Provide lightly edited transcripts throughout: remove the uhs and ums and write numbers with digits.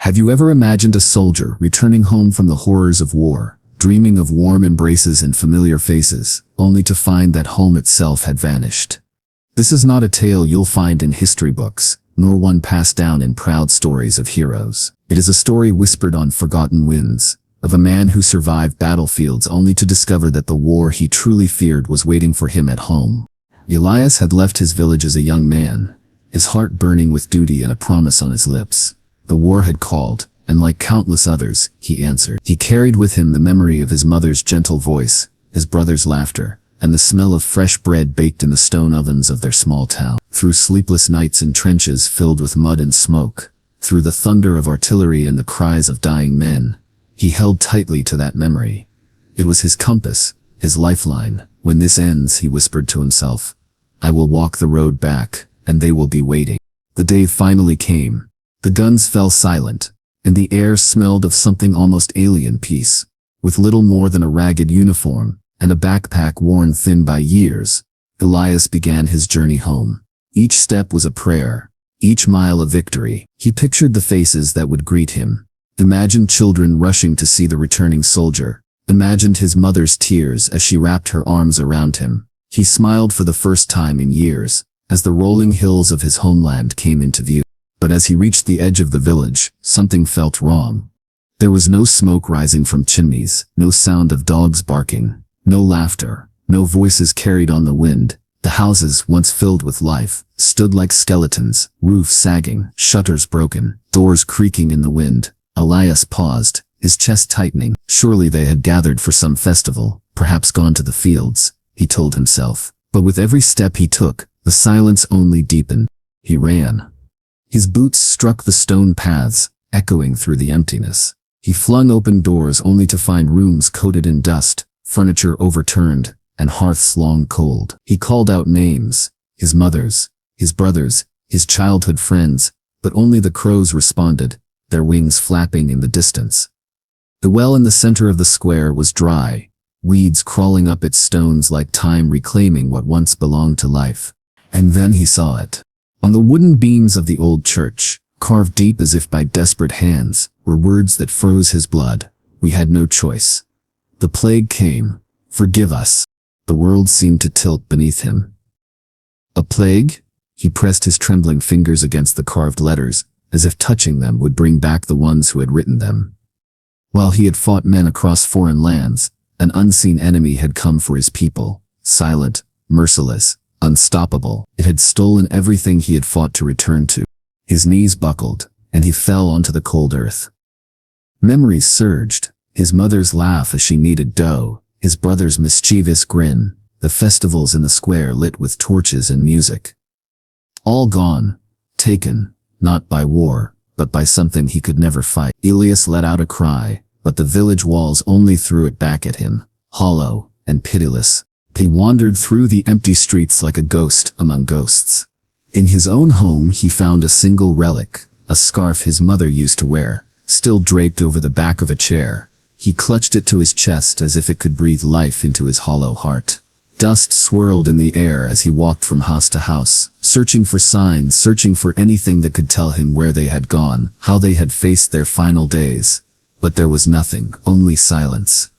Have you ever imagined a soldier returning home from the horrors of war, dreaming of warm embraces and familiar faces, only to find that home itself had vanished? This is not a tale you'll find in history books, nor one passed down in proud stories of heroes. It is a story whispered on forgotten winds, of a man who survived battlefields only to discover that the war he truly feared was waiting for him at home. Elias had left his village as a young man, his heart burning with duty and a promise on his lips. The war had called, and like countless others, he answered. He carried with him the memory of his mother's gentle voice, his brother's laughter, and the smell of fresh bread baked in the stone ovens of their small town. Through sleepless nights in trenches filled with mud and smoke, through the thunder of artillery and the cries of dying men, he held tightly to that memory. It was his compass, his lifeline. When this ends, he whispered to himself, I will walk the road back, and they will be waiting. The day finally came. The guns fell silent, and the air smelled of something almost alien: peace. With little more than a ragged uniform, and a backpack worn thin by years, Elias began his journey home. Each step was a prayer, each mile a victory. He pictured the faces that would greet him, imagined children rushing to see the returning soldier, imagined his mother's tears as she wrapped her arms around him. He smiled for the first time in years, as the rolling hills of his homeland came into view. But as he reached the edge of the village, something felt wrong. There was no smoke rising from chimneys, no sound of dogs barking, no laughter, no voices carried on the wind. The houses, once filled with life, stood like skeletons, roofs sagging, shutters broken, doors creaking in the wind. Elias paused, his chest tightening. Surely they had gathered for some festival, perhaps gone to the fields, he told himself. But with every step he took, the silence only deepened. He ran. His boots struck the stone paths, echoing through the emptiness. He flung open doors only to find rooms coated in dust, furniture overturned, and hearths long cold. He called out names, his mother's, his brother's, his childhood friends, but only the crows responded, their wings flapping in the distance. The well in the center of the square was dry, weeds crawling up its stones like time reclaiming what once belonged to life. And then he saw it. On the wooden beams of the old church, carved deep as if by desperate hands, were words that froze his blood. We had no choice. The plague came. Forgive us. The world seemed to tilt beneath him. A plague? He pressed his trembling fingers against the carved letters, as if touching them would bring back the ones who had written them. While he had fought men across foreign lands, an unseen enemy had come for his people, silent, merciless, unstoppable. It had stolen everything he had fought to return to. His knees buckled, and he fell onto the cold earth. Memories surged, his mother's laugh as she kneaded dough, his brother's mischievous grin, the festivals in the square lit with torches and music. All gone, taken, not by war, but by something he could never fight. Elias let out a cry, but the village walls only threw it back at him, hollow and pitiless. He wandered through the empty streets like a ghost among ghosts. In his own home he found a single relic, a scarf his mother used to wear, still draped over the back of a chair. He clutched it to his chest as if it could breathe life into his hollow heart. Dust swirled in the air as he walked from house to house, searching for signs, searching for anything that could tell him where they had gone, how they had faced their final days. But there was nothing, only silence.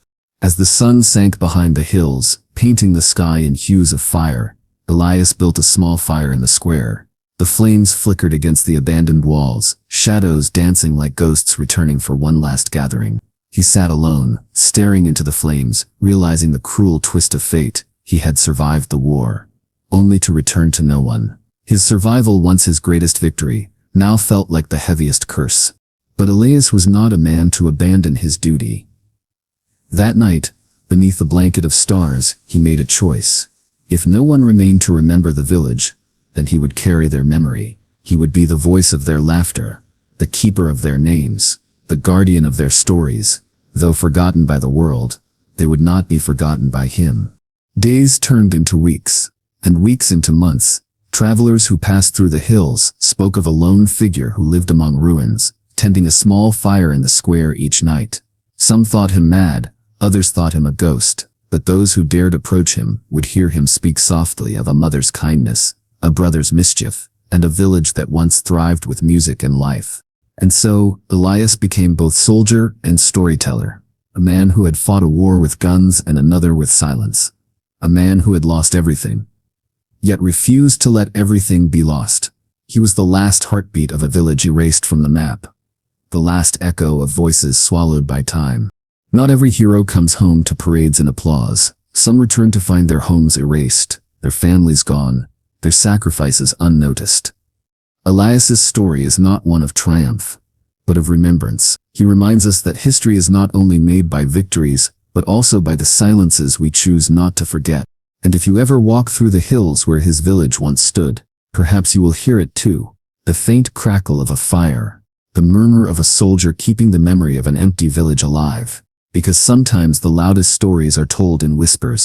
As the sun sank behind the hills, painting the sky in hues of fire, Elias built a small fire in the square. The flames flickered against the abandoned walls, shadows dancing like ghosts returning for one last gathering. He sat alone, staring into the flames, realizing the cruel twist of fate. He had survived the war, only to return to no one. His survival, once his greatest victory, now felt like the heaviest curse. But Elias was not a man to abandon his duty. That night, beneath the blanket of stars, he made a choice. If no one remained to remember the village, then he would carry their memory. He would be the voice of their laughter, the keeper of their names, the guardian of their stories. Though forgotten by the world, they would not be forgotten by him. Days turned into weeks, and weeks into months. Travelers who passed through the hills spoke of a lone figure who lived among ruins, tending a small fire in the square each night. Some thought him mad, others thought him a ghost, but those who dared approach him would hear him speak softly of a mother's kindness, a brother's mischief, and a village that once thrived with music and life. And so, Elias became both soldier and storyteller, a man who had fought a war with guns and another with silence, a man who had lost everything, yet refused to let everything be lost. He was the last heartbeat of a village erased from the map, the last echo of voices swallowed by time. Not every hero comes home to parades and applause. Some return to find their homes erased, their families gone, their sacrifices unnoticed. Elias's story is not one of triumph, but of remembrance. He reminds us that history is not only made by victories, but also by the silences we choose not to forget. And if you ever walk through the hills where his village once stood, perhaps you will hear it too, the faint crackle of a fire, the murmur of a soldier keeping the memory of an empty village alive. Because sometimes the loudest stories are told in whispers.